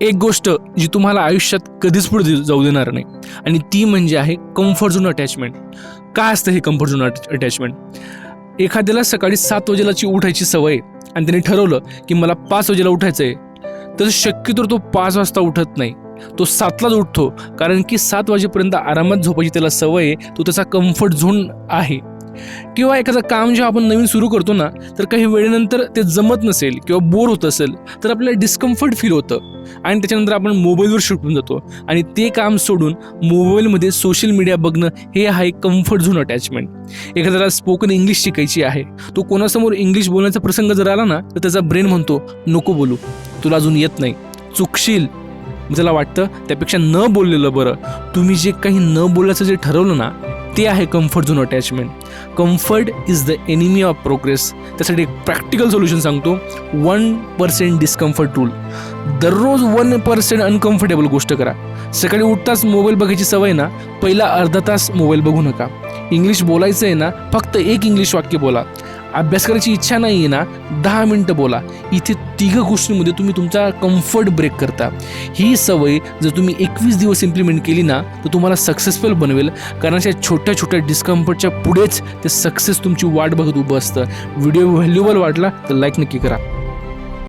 एक गोष्ट जी तुम्हाला आयुष्यात कधीच पुढे जाऊ देणार नाही आणि ती म्हणजे आहे कम्फर्ट झोन अटॅचमेंट. काय असतं हे कम्फर्ट झोन अटॅचमेंट? एखाद्याला सकाळी 7 वाजेलाची उठायची सवय आणि त्याने ठरवलं की मला 5 वाजेला उठायचं आहे, तर शक्यतो तो 5 वाजता उठत नाही, तो 7लाच उठतो. कारण की 7 वाजेपर्यंत आरामात झोपायची त्याला सवय आहे, तो त्याचा कम्फर्ट झोन आहे. किंवा एखादं काम जेव्हा आपण नवीन सुरू करतो ना, तर काही वेळेनंतर ते जमत नसेल किंवा बोर होत असेल तर आपल्याला डिस्कम्फर्ट फील होतं आणि त्याच्यानंतर आपण मोबाईलवर शिफ्ट होऊन जातो आणि ते काम सोडून मोबाईलमध्ये सोशल मीडिया बघणं हे आहे कम्फर्ट झोन अटॅचमेंट. एखाद्याला स्पोकन इंग्लिश शिकायची आहे, तो कोणासमोर इंग्लिश बोलण्याचा प्रसंग जर आला ना, तर त्याचा ब्रेन म्हणतो नको बोलू, तुला अजून येत नाही, चुकशील. त्याला वाटतं त्यापेक्षा न बोललेलं बरं. तुम्ही जे काही न बोलायचं जे ठरवलं ना, ते आहे comfort zone attachment. Comfort is the enemy of progress. त्यासाठी एक प्रॅक्टिकल सोल्युशन सांगतो, 1% डिस्कम्फर्ट रूल. दररोज 1% अनकम्फर्टेबल गोष्ट करा. सकाळी उठताच मोबाईल बघायची सवय ना, पहिला अर्धा तास मोबाईल बघू नका. इंग्लिश बोलायचं आहे ना, फक्त एक इंग्लिश वाक्य बोला. अभ्यास करायची इच्छा नाही आहे ना, 10 मिनटं बोला. इथे 3 गोष्टींमध्ये तुम्ही तुमचा कम्फर्ट ब्रेक करता. ही सवय जर तुम्ही 21 दिवस इम्प्लिमेंट केली ना, तर तुम्हाला सक्सेसफुल बनवेल. कारण अशा छोट्या छोट्या डिस्कम्फर्टच्या पुढेच ते सक्सेस तुमची वाट बघत उभं असतं. व्हिडिओ व्हॅल्युएबल वाटला तर लाईक नक्की करा.